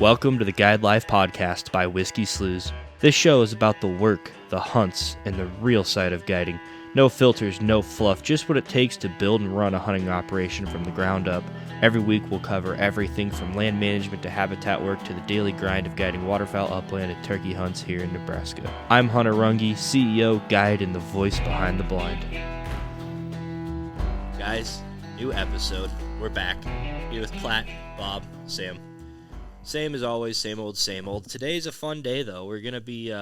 Welcome to the Guide Life Podcast by Whiskey Slews. This show is about the work, the hunts, and the real side of guiding. No filters, no fluff, just what it takes to build and run a hunting operation from the ground up. Every week we'll cover everything from land management to habitat work to the daily grind of guiding waterfowl upland and turkey hunts here in Nebraska. I'm Hunter Runge, CEO, guide, and the voice behind the blind. Guys, new episode. We're back. Here with Platt, Bob, Sam. Same as always, same old, same old. Today's a fun day, though. We're going to be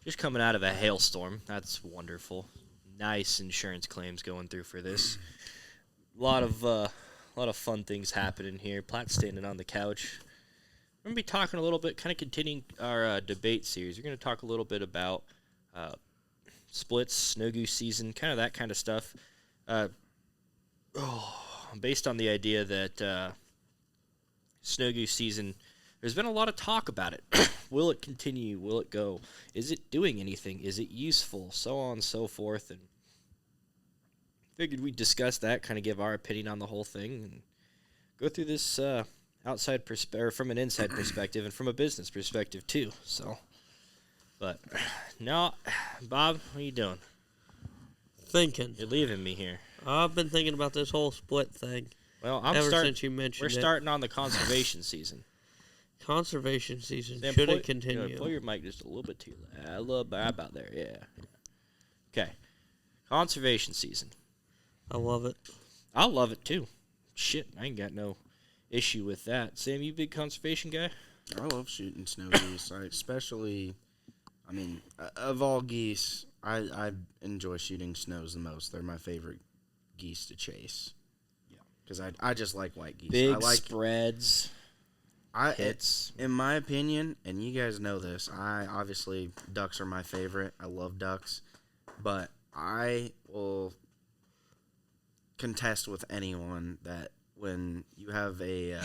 just coming out of a hailstorm. That's wonderful. Nice insurance claims going through for this. A lot of fun things happening here. Platt's standing on the couch. We're going to be talking a little bit, kind of continuing our debate series. We're going to talk a little bit about splits, snow goose season, kind of that kind of stuff. Based on the idea that snow goose season, there's been a lot of talk about it. Will it continue? Will it go? Is it doing anything? Is it useful? So on and so forth. And figured we'd discuss that, kind of give our opinion on the whole thing, and go through this from an inside perspective and from a business perspective too. So, but no, Bob, what are you doing? Thinking. You're leaving me here. I've been thinking about this whole split thing. Well, since you mentioned we're starting on the conservation season. Conservation season. Sam, should it continue? Pull your mic just a little bit too loud. A little bit about there, yeah. Okay. Conservation season. I love it. I love it too. Shit, I ain't got no issue with that. Sam, you big conservation guy? I love shooting snow geese. Of all geese, I enjoy shooting snows the most. They're my favorite geese to chase. Because I just like white geese. Big I like spreads, hits. In my opinion, and you guys know this, obviously ducks are my favorite. I love ducks. But I will contest with anyone that when you have a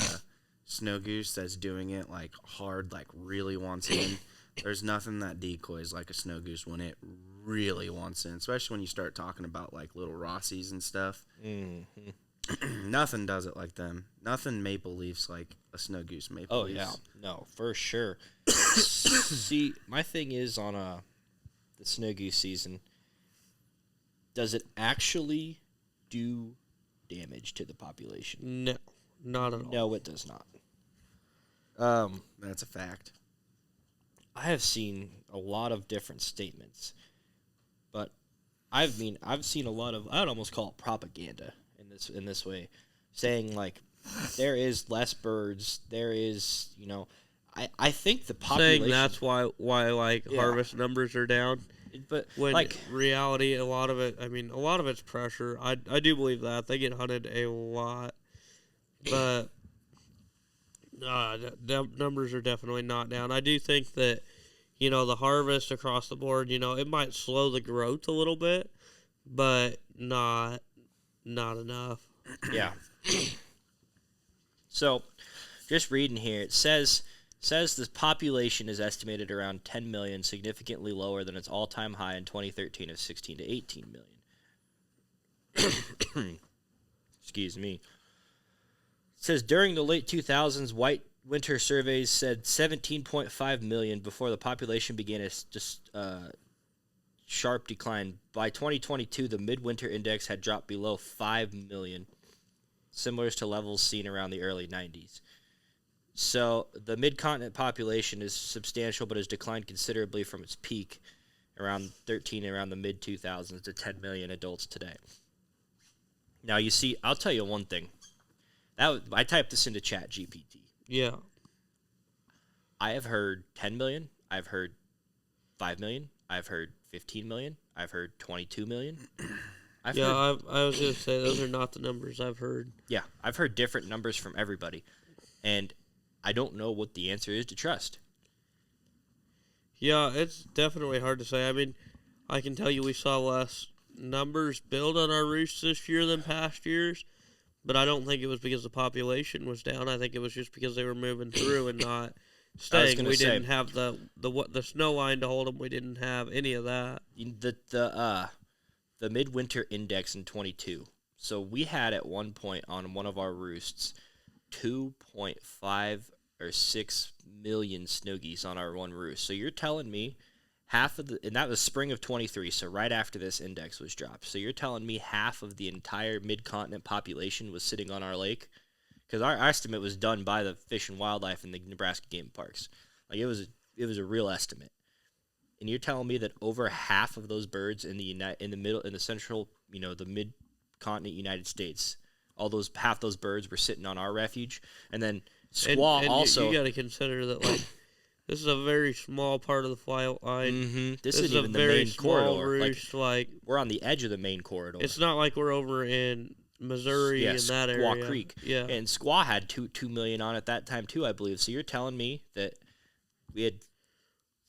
snow goose that's doing it like hard, like really wants in, there's nothing that decoys like a snow goose when it really wants in, especially when you start talking about like little Rossies and stuff. Mm-hmm. Nothing does it like them. Nothing maple leafs like a snow goose maple leafs. Oh, yeah. No, for sure. See, my thing is on the snow goose season, does it actually do damage to the population? No, not at all. No, it does not. That's a fact. I have seen a lot of different statements, but I've seen a lot of, I'd almost call it propaganda in this way, saying like there is less birds, there is, I think the population, saying that's why harvest numbers are down. But when reality, a lot of it's pressure. I do believe that they get hunted a lot, but numbers are definitely not down. I do think that the harvest across the board, it might slow the growth a little bit, but not enough. Yeah. So, just reading here, it says the population is estimated around 10 million, significantly lower than its all-time high in 2013 of 16 to 18 million. Excuse me. It says during the late 2000s, white winter surveys said 17.5 million before the population began a sharp decline. By 2022, the midwinter index had dropped below 5 million, similar to levels seen around the early 90s. So the mid-continent population is substantial, but has declined considerably from its peak around the mid-2000s to 10 million adults today. Now, you see, I'll tell you one thing. I typed this into ChatGPT. Yeah. I have heard 10 million. I've heard 5 million. I've heard 15 million. I've heard 22 million. I was going to say those are not the numbers I've heard. Yeah, I've heard different numbers from everybody, and I don't know what the answer is to trust. Yeah, it's definitely hard to say. I mean, I can tell you we saw less numbers build on our roosts this year than past years, but I don't think it was because the population was down. I think it was just because they were moving through and not staying. We didn't have the snow line to hold them. We didn't have any of that. The midwinter index in 22. So we had at one point on one of our roosts 2.5 or 6 million snow geese on our one roost. So you're telling me half of the, and that was spring of 23, so right after this index was dropped. So you're telling me half of the entire mid-continent population was sitting on our lake? Because our estimate was done by the Fish and Wildlife and the Nebraska Game Parks. Like it was a real estimate. And you're telling me that over half of those birds in the central, the mid-continent United States, half those birds were sitting on our refuge, and then squaw and also. You got to consider that this is a very small part of the flyout line. Mm-hmm. This is isn't even the very main small corridor. roost. We're on the edge of the main corridor. It's not like we're over in Missouri in that area. Squaw Creek. Yeah, and Squaw had 2 million on it that time too, I believe. So you're telling me that we had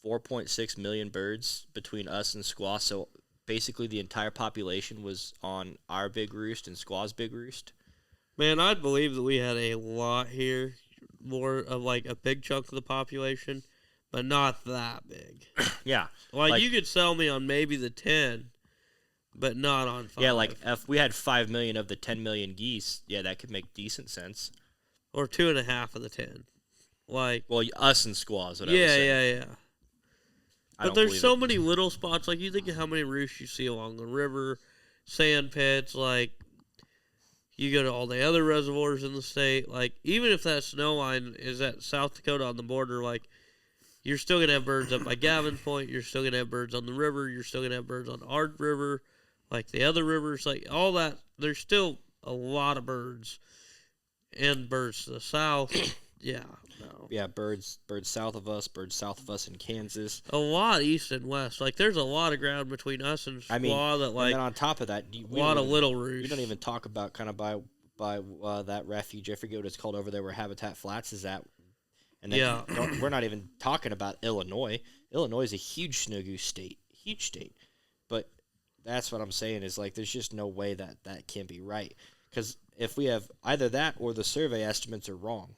4.6 million birds between us and Squaw. So basically, the entire population was on our big roost and Squaw's big roost. Man, I'd believe that we had a lot here, more of a big chunk of the population, but not that big. Yeah, you could sell me on maybe the 10, but not on 5. Yeah, if we had 5 million of the 10 million geese, yeah, that could make decent sense. Or 2.5 of the 10. Us and Squaws, whatever. Yeah. But there's so many little spots. You think of how many roosts you see along the river, sand pits. You go to all the other reservoirs in the state. Even if that snow line is at South Dakota on the border, you're still gonna have birds up by Gavin's Point. You're still gonna have birds on the river. You're still gonna have birds on our river, the other rivers. All that. There's still a lot of birds, and birds to the south. Yeah. No. Yeah, birds south of us in Kansas. A lot east and west. There's a lot of ground between us and Squaw and then on top of that, a lot of little roosts. We don't even talk about kind of by that refuge. I forget what it's called over there where Habitat Flats is at. And then we're not even talking about Illinois. Illinois is a huge snow goose state, But that's what I'm saying is there's just no way that can't be right. Because if we have either that or the survey estimates are wrong.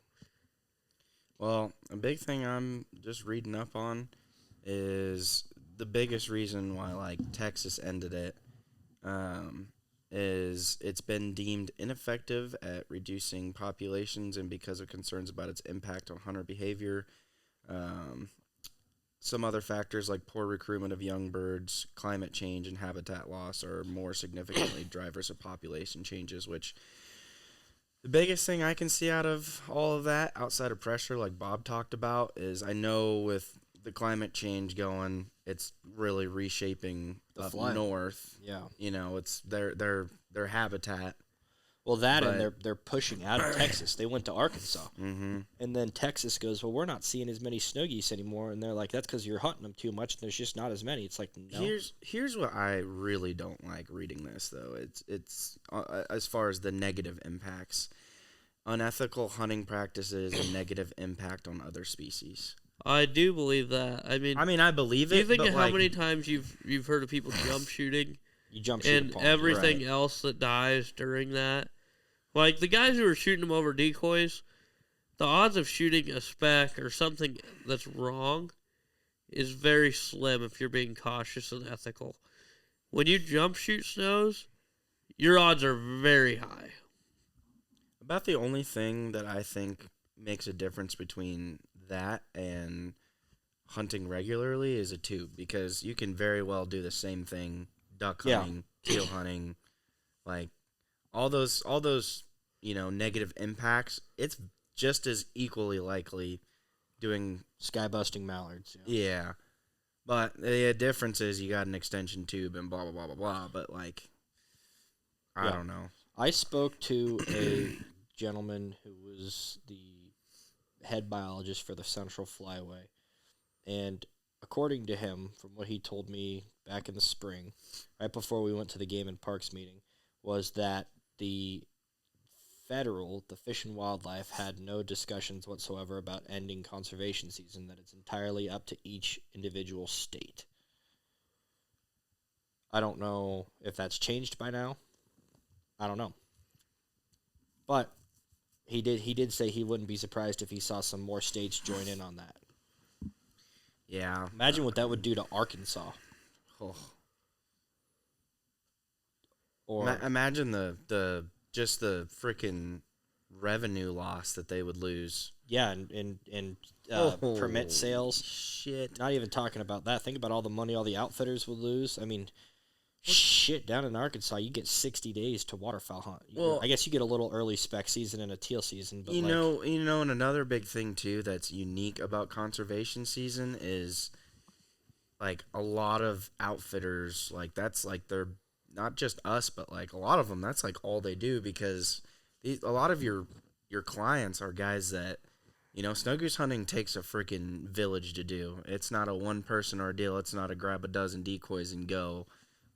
Well, a big thing I'm just reading up on is the biggest reason why Texas ended it is it's been deemed ineffective at reducing populations and because of concerns about its impact on hunter behavior. Some other factors like poor recruitment of young birds, climate change, and habitat loss are more significantly drivers of population changes, which the biggest thing I can see out of all of that, outside of pressure, like Bob talked about, is I know with the climate change going, it's really reshaping up north. Yeah, it's their habitat. Well, and they're pushing out of Texas. They went to Arkansas, and then Texas goes, well, we're not seeing as many snow geese anymore, and they're like, that's because you're hunting them too much. And there's just not as many. It's no. Here's what I really don't like reading this though. It's as far as the negative impacts, unethical hunting practices, and negative impact on other species. I do believe that. I mean, I believe it. Do you think of how many times you've heard of people jump shooting? You jump shoot and everything else that dies during that. The guys who are shooting them over decoys, the odds of shooting a speck or something that's wrong is very slim if you're being cautious and ethical. When you jump shoot snows, your odds are very high. About the only thing that I think makes a difference between that and hunting regularly is a tube, because you can very well do the same thing, duck hunting, teal hunting, all those negative impacts. It's just as equally likely doing sky busting mallards. Yeah. But the difference is you got an extension tube and blah blah blah blah blah, but I don't know. I spoke to a gentleman who was the head biologist for the Central Flyway, and according to him, from what he told me back in the spring, right before we went to the Game and Parks meeting, was that the Fish and Wildlife had no discussions whatsoever about ending conservation season, that it's entirely up to each individual state. I don't know if that's changed by now. I don't know. But he did say he wouldn't be surprised if he saw some more states join in on that. Yeah. Imagine what that would do to Arkansas. Oh. Or imagine the freaking revenue loss that they would lose. Yeah, and permit sales. Shit. Not even talking about that. Think about all the money all the outfitters would lose. I mean, shit, down in Arkansas, you get 60 days to waterfowl hunt. Well, I guess you get a little early spec season and a teal season, but you know, and another big thing too that's unique about conservation season is like a lot of outfitters, like that's like they're not just us, but like a lot of them, that's like all they do because a lot of your clients are guys that, you know, snow goose hunting takes a freaking village to do. It's not a one person ordeal. It's not a grab a dozen decoys and go.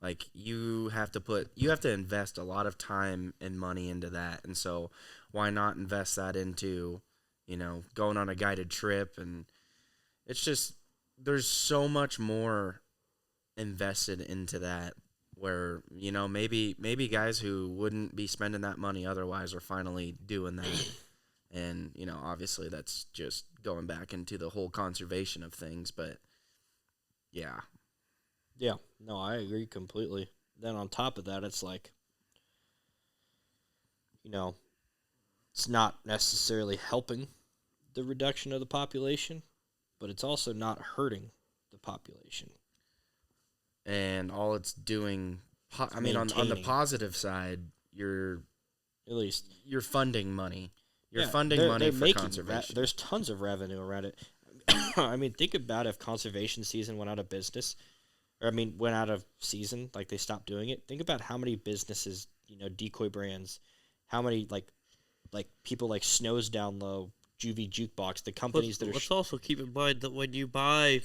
Like you have to invest a lot of time and money into that. And so why not invest that into, you know, going on a guided trip? And it's just, there's so much more invested into that where, you know, maybe guys who wouldn't be spending that money otherwise are finally doing that. And, you know, obviously that's just going back into the whole conservation of things, but yeah. Yeah, no, I agree completely. Then on top of that, it's like, you know, it's not necessarily helping the reduction of the population, but it's also not hurting the population. And all it's doing, on the positive side, you're funding money. You're funding money for conservation. There's tons of revenue around it. I mean, think about if conservation season went out of business, went out of season, like they stopped doing it. Think about how many businesses, you know, decoy brands, how many like people like Snows Down Low, Juvie Jukebox, the companies that are. Let's also keep in mind that when you buy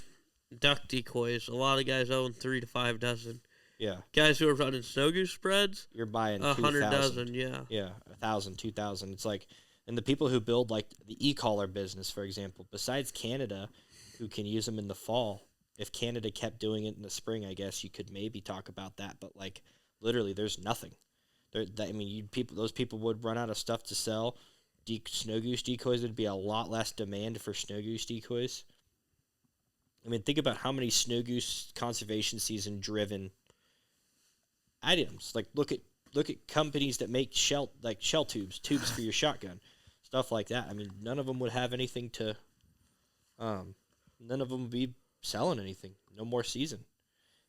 duck decoys, a lot of guys own 3 to 5 dozen. Yeah. Guys who are running snow goose spreads, you're buying 100 dozen. Yeah. Yeah, 1,000, 2,000. It's like, and the people who build like the e-collar business, for example, besides Canada, who can use them in the fall. If Canada kept doing it in the spring, I guess you could maybe talk about that. But like, literally, there's nothing. Those people would run out of stuff to sell. Snow goose decoys would be a lot less demand for snow goose decoys. I mean, think about how many snow goose conservation season driven items. Like, look at companies that make shell tubes for your shotgun, stuff like that. I mean, none of them would have anything to. None of them would be selling anything. No more season.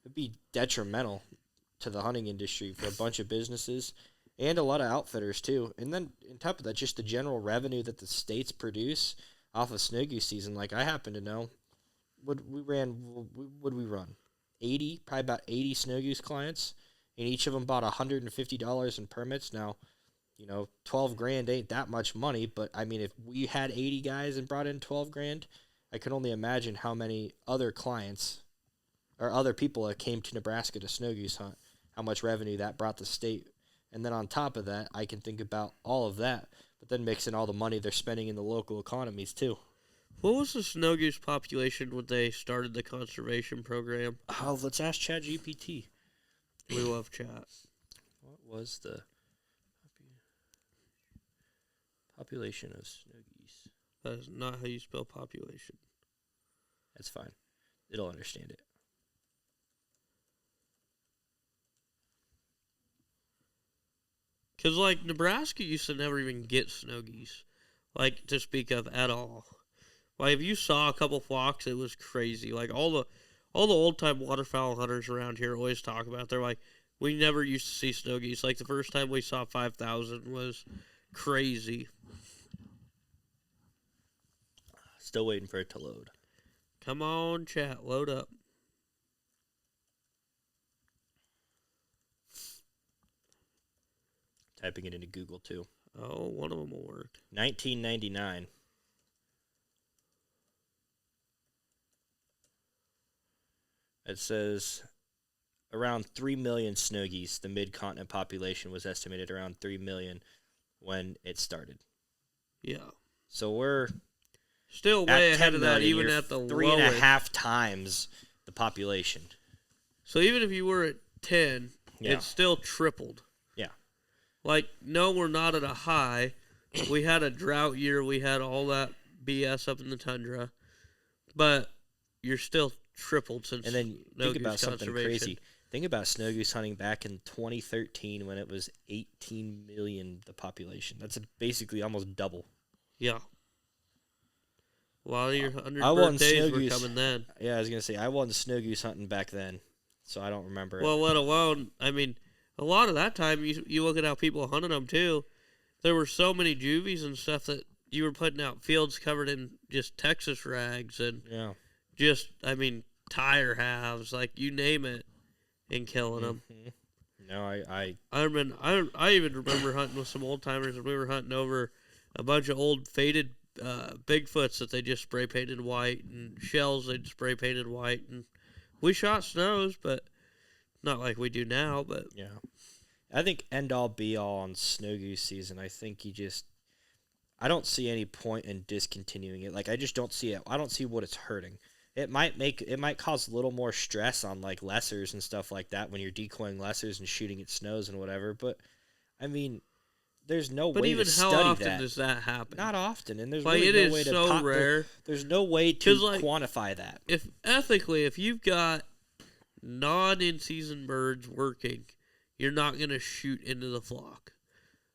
It'd be detrimental to the hunting industry for a bunch of businesses and a lot of outfitters too. And then on top of that, just the general revenue that the states produce off of snow goose season. Like I happen to know, what we run? 80, probably about 80 snow goose clients, and each of them bought $150 in permits. Now, you know, $12,000 ain't that much money, but I mean, if we had 80 guys and brought in $12,000, I can only imagine how many other clients or other people that came to Nebraska to snow goose hunt, how much revenue that brought the state. And then on top of that, I can think about all of that, but then mix in all the money they're spending in the local economies too. What was the snow goose population when they started the conservation program? Oh, let's ask ChatGPT. We love chat. What was the population of snow geese? That is not how you spell population. That's fine. It'll understand it. Because, like, Nebraska used to never even get snow geese, like, to speak of at all. Like, if you saw a couple flocks, it was crazy. Like, all the old-time waterfowl hunters around here always talk about, they're like, we never used to see snow geese. Like, the first time we saw 5,000 was crazy. Still waiting for it to load. Come on, chat, load up. Typing it into Google, too. Oh, one of them will work. 1999. It says around 3 million snow geese. The mid-continent population was estimated around 3 million when it started. Yeah. So we're still way ahead of that, even at the 3.5 times the population. So even if you were at 10, it's still tripled. Yeah. Like, no, we're not at a high. We had a drought year. We had all that BS up in the tundra. But you're still tripled since And then think about something crazy. Think about snow goose hunting back in 2013 when it was 18 million, the population. That's basically almost double. Yeah. A lot of your I won 100 birthdays snow were goose. coming then. Yeah, I was going to say, I won snow goose hunting back then, so I don't remember Well, it. let alone, I mean, a lot of that time, you look at how people hunted them, too. There were so many juvies and stuff that you were putting out fields covered in just Texas rags and Yeah. just, I mean, tire halves, like, you name it, and killing them. Mhm. No, I I even remember hunting with some old timers, and we were hunting over a bunch of old faded Bigfoots that they just spray painted white, and shells they spray painted white, and we shot snows, but not like we do now. But yeah. I think end all be all on snow goose season. I think I don't see any point in discontinuing it. Like I just don't see it. I don't see what it's hurting. It might cause a little more stress on like lessers and stuff like that when you're decoying lessers and shooting at snows and whatever. But I mean, there's no but way even to how study often that. does that happen? Not often, and there's Like, really it no is way to so rare. There's no way to 'Cause, like, quantify that. If ethically, if you've got non-in-season birds working, you're not gonna shoot into the flock.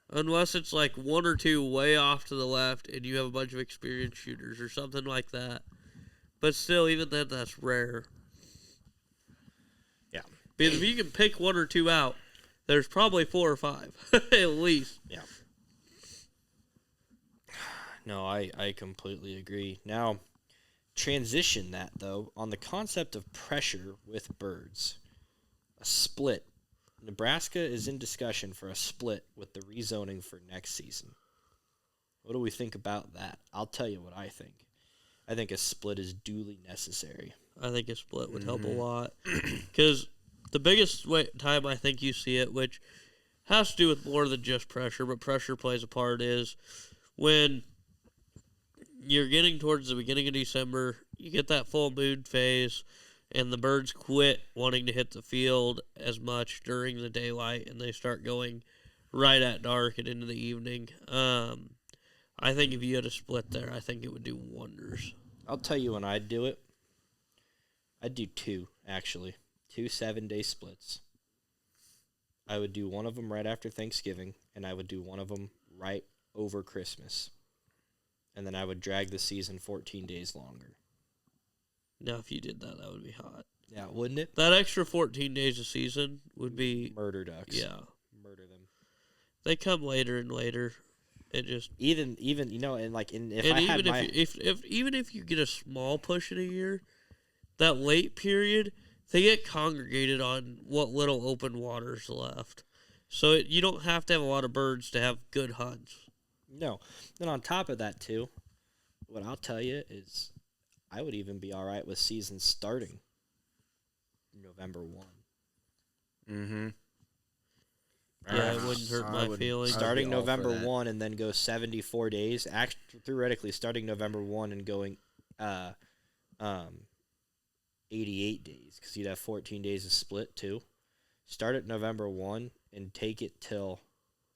Unless it's like one or two way off to the left and you have a bunch of experienced shooters or something like that. But still, even then, that's rare. Yeah. Because if you can pick one or two out, there's probably 4 or 5, at least. Yeah. No, I completely agree. Now, transition that, though, on the concept of pressure with birds. A split. Nebraska is in discussion for a split with the rezoning for next season. What do we think about that? I'll tell you what I think. I think a split is duly necessary. I think a split would help a lot. Because the biggest time I think you see it, which has to do with more than just pressure, but pressure plays a part, is when you're getting towards the beginning of December, you get that full moon phase, and the birds quit wanting to hit the field as much during the daylight, and they start going right at dark and into the evening. I think if you had a split there, I think it would do wonders. I'll tell you when I'd do it. I'd do 2, actually. 2 7-day splits. I would do one of them right after Thanksgiving, and I would do one of them right over Christmas. And then I would drag the season 14 days longer. Now, if you did that, that would be hot. Yeah, wouldn't it? That extra 14 days of season would be... Murder ducks. Yeah. Murder them. They come later and later. It just... Even you know, and like, if and I even had my... even if you get a small push in a year, that late period, they get congregated on what little open water's left. So you don't have to have a lot of birds to have good hunts. No. Then on top of that, too, what I'll tell you is I would even be all right with season starting November 1. Mm-hmm. Yeah, it wouldn't hurt my feelings. Starting be all for November that. 1 and then go 74 days. Theoretically, starting November 1 and going 88 days because you'd have 14 days of split, too. Start at November 1 and take it till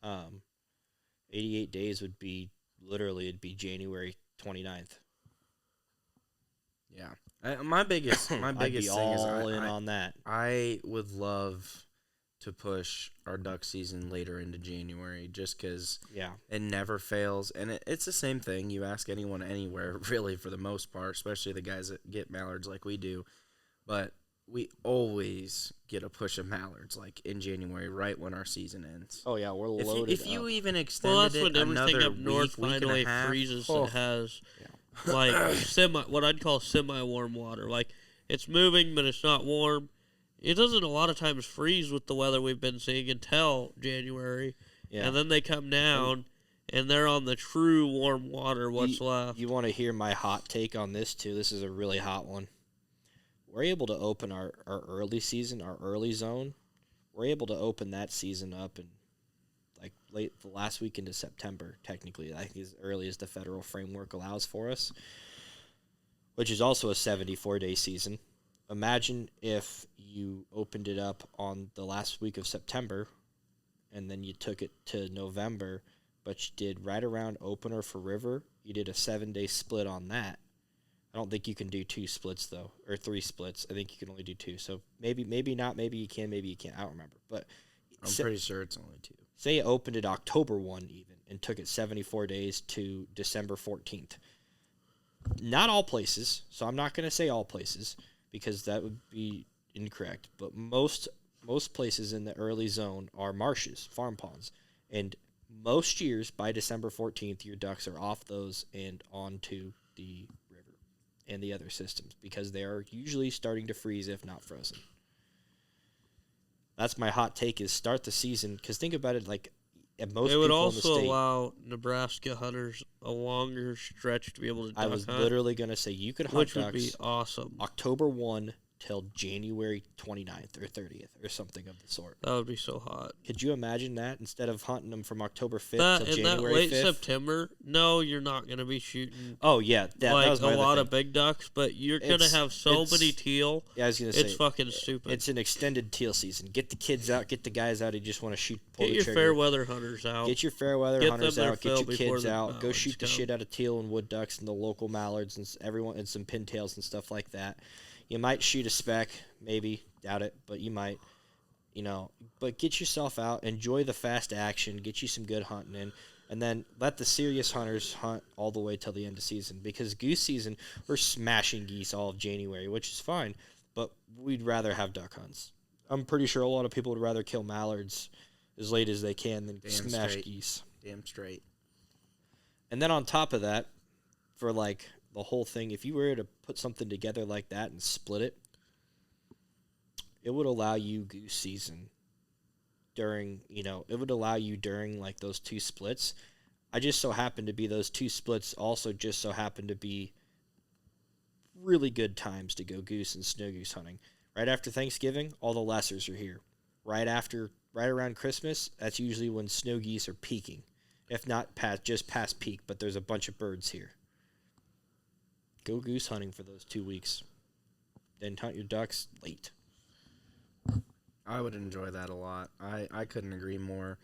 88 days would be literally, it'd be January 29th. Yeah. My biggest I'd thing be is all in on that. I would love to push our duck season later into January just because Yeah. it never fails. And it's the same thing. You ask anyone anywhere, really, for the most part, especially the guys that get mallards like we do. But we always get a push of mallards, like in January, right when our season ends. Oh, yeah, we're If loaded if you up. even Well, extended that's when it everything another up north week and finally a half, freezes Oh. and has Yeah. like what I'd call semi-warm water. Like, it's moving, but it's not warm. It doesn't a lot of times freeze with the weather we've been seeing until January, Yeah. and then they come down and they're on the true warm water. What's left? You want to hear my hot take on this, too? This is a really hot one. We're able to open our early season, our early zone. We're able to open that season up in like the last week into September, technically. I think as early as the federal framework allows for us, which is also a 74-day season. Imagine if you opened it up on the last week of September and then you took it to November, but you did right around opener for River. You did a 7-day split on that. I don't think you can do 2 splits though, or 3 splits. I think you can only do 2. So maybe not. Maybe you can. Maybe you can't. I don't remember. But I'm pretty sure it's only 2. say it opened at October 1 even and took it 74 days to December 14th. Not all places, so I'm not going to say all places because that would be incorrect, but most places in the early zone are marshes, farm ponds, and most years by December 14th your ducks are off those and onto the river and the other systems because they are usually starting to freeze if not frozen. That's my hot take is start the season because think about it like at most It would people in the also state, allow Nebraska hunters a longer stretch to be able to duck I was hunt, literally going to say you could hunt which would ducks be awesome. October 1 till January 29th or 30th or something of the sort. That would be so hot. Could you imagine that instead of hunting them from October 5th That till in that January late 5th? September, no, you're not going to be shooting Oh, yeah. That like was my a other lot thing. of big ducks, but you're going to It's- have so it's- many teal. Yeah, I was going to say. It's fucking stupid. It's an extended teal season. Get the kids out. Get the guys out who just want to pull Get the your trigger. fair weather hunters out. Get your fair weather Get hunters them their out. Get fill your before kids the out. Go mallards shoot the come. shit out of teal and wood ducks and the local mallards and everyone and some pintails and stuff like that. You might shoot a speck, maybe. Doubt it, but you might. But get yourself out. Enjoy the fast action. Get you some good hunting in. And then let the serious hunters hunt all the way till the end of season. Because goose season, we're smashing geese all of January, which is fine. But we'd rather have duck hunts. I'm pretty sure a lot of people would rather kill mallards as late as they can than smash straight. geese. Damn straight. And then on top of that, for like the whole thing, if you were to put something together like that and split it, it would allow you goose season during like those 2 splits. I just so happen to be those 2 splits also just so happen to be really good times to go goose and snow goose hunting. Right after Thanksgiving, all the lessers are here. Right around Christmas, that's usually when snow geese are peaking. If not just past peak, but there's a bunch of birds here. Go goose hunting for those 2 weeks. Then hunt your ducks late. I would enjoy that a lot. I couldn't agree more.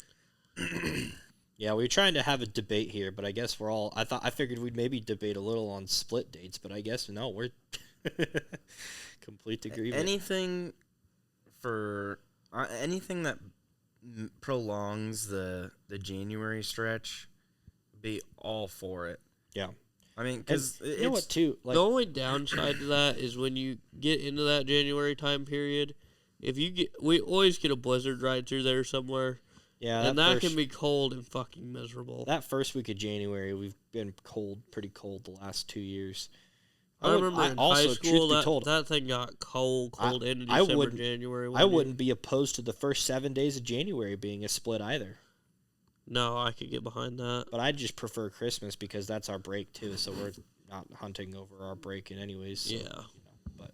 Yeah, we were trying to have a debate here, but I guess I figured we'd maybe debate a little on split dates, but I guess no, we're complete agreement. Anything that prolongs the January stretch, be all for it. Yeah. I mean, because you know what too? Like, the only downside to that is when you get into that January time period, we always get a blizzard right through there somewhere. yeah, And that can be cold and fucking miserable. that first week of January. We've been pretty cold the last 2 years. I remember in high school truth be told, that thing got cold into I December, wouldn't- January. I wouldn't be opposed to the first 7 days of January being a split either. No, I could get behind that. But I just prefer Christmas because that's our break too, so we're not hunting over our break in anyways. So, Yeah. But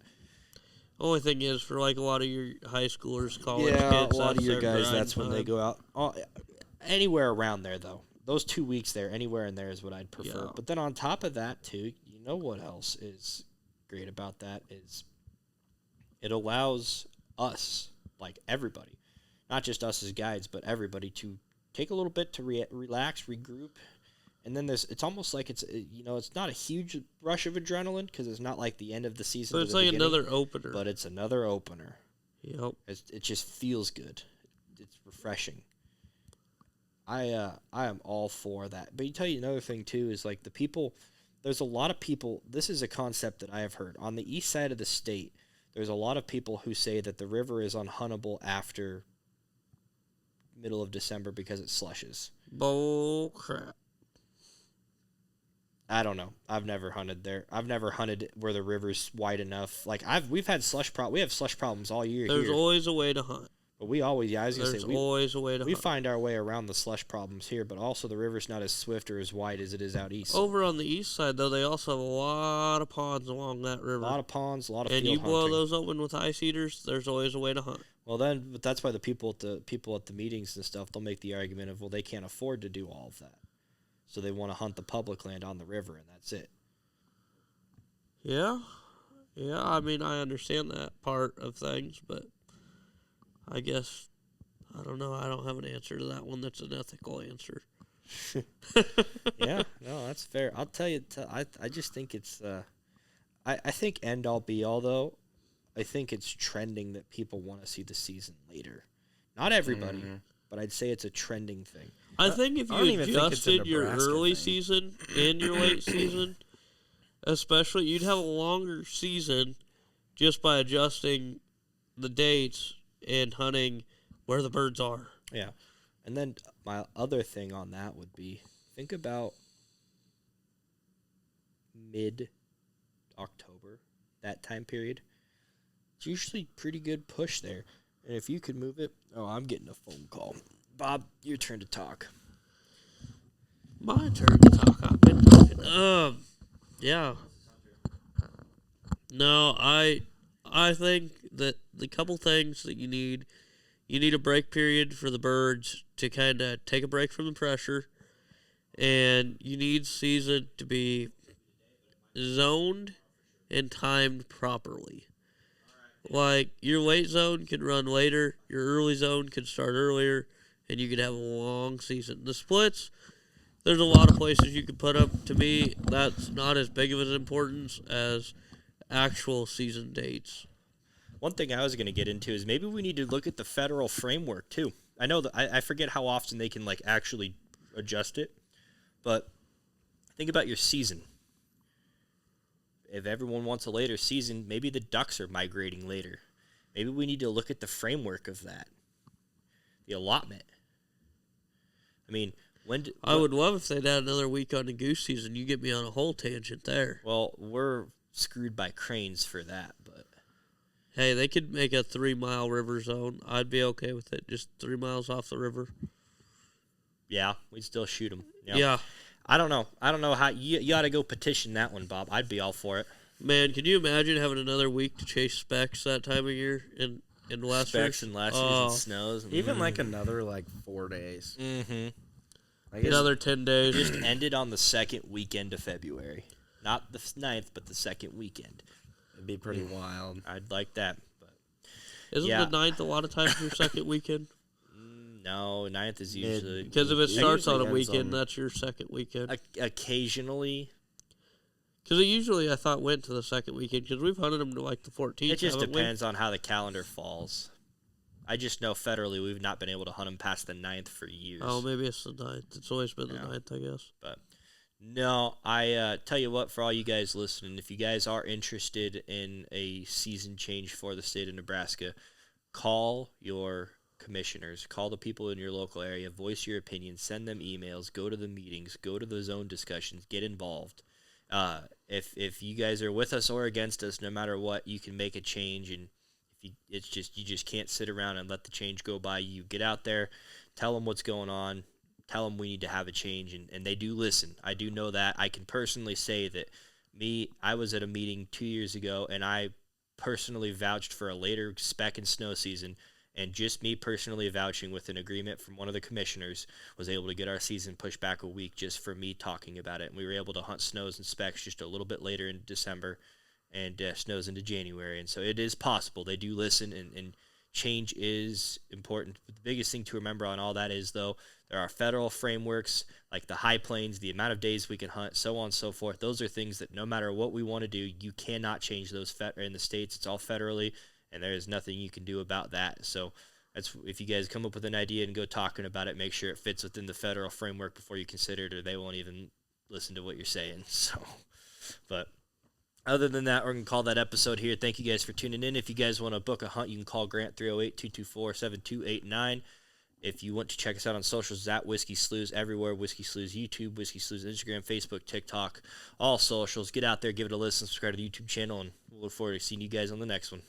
Only thing is, for like a lot of your high schoolers, college yeah, kids, a lot of that's your their guys, grind that's when they time. go out. Anywhere around there though, those 2 weeks there, anywhere in there is what I'd prefer. Yeah. But then on top of that too, you know what else is great about that is it allows us, like everybody, not just us as guides, but everybody to take a little bit to relax, regroup, and then it's almost like it's not a huge rush of adrenaline because it's not like the end of the season. But to it's the like beginning, another opener. but it's another opener. Yep. It just feels good. It's refreshing. I am all for that. But you tell you another thing too is like the people. There's a lot of people. This is a concept that I have heard on the east side of the state. There's a lot of people who say that the river is unhuntable after middle of December because it slushes. Bull crap. I don't know. I've never hunted there. I've never hunted where the river's wide enough. Like we have slush problems all year There's here. always a way to hunt. But we always, I was gonna There's say, always a way to we hunt. find our way around the slush problems here, but also the river's not as swift or as wide as it is out east. Over on the east side, though, they also have a lot of ponds along that river. A lot of ponds, a lot of and field you blow hunting. those open with ice heaters, there's always a way to hunt. Well, but that's why the people at the meetings and stuff, they'll make the argument of, well, they can't afford to do all of that, so they want to hunt the public land on the river, and that's it. Yeah. Yeah, I mean, I understand that part of things, but I guess, I don't know. I don't have an answer to that one that's an ethical answer. Yeah, no, that's fair. I'll tell you, I just think it's, I think end all be all though. I think it's trending that people want to see the season later. Not everybody, but I'd say it's a trending thing. I think if I don't you even think it's a adjusted your Nebraska early thing. season and your late season, especially, you'd have a longer season just by adjusting the dates and hunting where the birds are. Yeah. And then my other thing on that would be think about mid-October, that time period. It's usually pretty good push there. And if you could move it, I'm getting a phone call. Bob, your turn to talk. My turn to talk. I've been talking. Yeah. No, I think that the couple things that you need a break period for the birds to kind of take a break from the pressure, and you need season to be zoned and timed properly. Like, your late zone can run later, your early zone can start earlier, and you could have a long season. The splits, there's a lot of places you could put them. To me, that's not as big of an importance as actual season dates. One thing I was going to get into is maybe we need to look at the federal framework too. I know that I forget how often they can like actually adjust it, but think about your season. If everyone wants a later season, maybe the ducks are migrating later. Maybe we need to look at the framework of that, the allotment. I mean, I would love if they'd add another week on the goose season. You get me on a whole tangent there. Well, we're screwed by cranes for that, but hey, they could make a 3-mile river zone. I'd be okay with it. Just 3 miles off the river. yeah, we'd still shoot them. Yeah. I don't know how you ought to go petition that one, Bob. I'd be all for it. Man, can you imagine having another week to chase specks that time of year in Lester? Specks and lessers and snows. Even like another 4 days. Mm-hmm. Another 10 days. Just ended on the second weekend of February. Not the 9th, but the second weekend. It'd be pretty wild. I'd like that. But Isn't yeah. the 9th a lot of times your second weekend? No, 9th is usually... Because if it starts on a ends weekend, on- that's your second weekend. Occasionally. Because it usually, I thought, went to the second weekend. Because we've hunted them to the 14th. It just haven't we? depends on how the calendar falls. I just know federally we've not been able to hunt them past the 9th for years. Oh, maybe it's the 9th. It's always been the 9th, I guess. But no, I tell you what, for all you guys listening, if you guys are interested in a season change for the state of Nebraska, call your commissioners, call the people in your local area, voice your opinion, send them emails, go to the meetings, go to the zone discussions, get involved. If you guys are with us or against us, no matter what, you can make a change, and you just can't sit around and let the change go by. You get out there, tell them what's going on, tell them we need to have a change, and they do listen. I do know that. I can personally say that I was at a meeting 2 years ago, and I personally vouched for a later spec and snow season, and just me personally vouching with an agreement from one of the commissioners was able to get our season pushed back a week just for me talking about it. And we were able to hunt snows and specs just a little bit later in December and snows into January. And so it is possible. They do listen, and change is important. But the biggest thing to remember on all that is, though, there are federal frameworks like the high plains, the amount of days we can hunt, so on and so forth. Those are things that no matter what we want to do, you cannot change those in the states. It's all federally, and there is nothing you can do about that. So that's, if you guys come up with an idea and go talking about it, make sure it fits within the federal framework before you consider it, or they won't even listen to what you're saying. So, but other than that, we're going to call that episode here. Thank you guys for tuning in. If you guys want to book a hunt, you can call Grant 308-224-7289. If you want to check us out on socials, at Whiskey Slews everywhere. Whiskey Slews YouTube, Whiskey Slews Instagram, Facebook, TikTok, all socials. Get out there, give it a listen, subscribe to the YouTube channel, and we'll look forward to seeing you guys on the next one.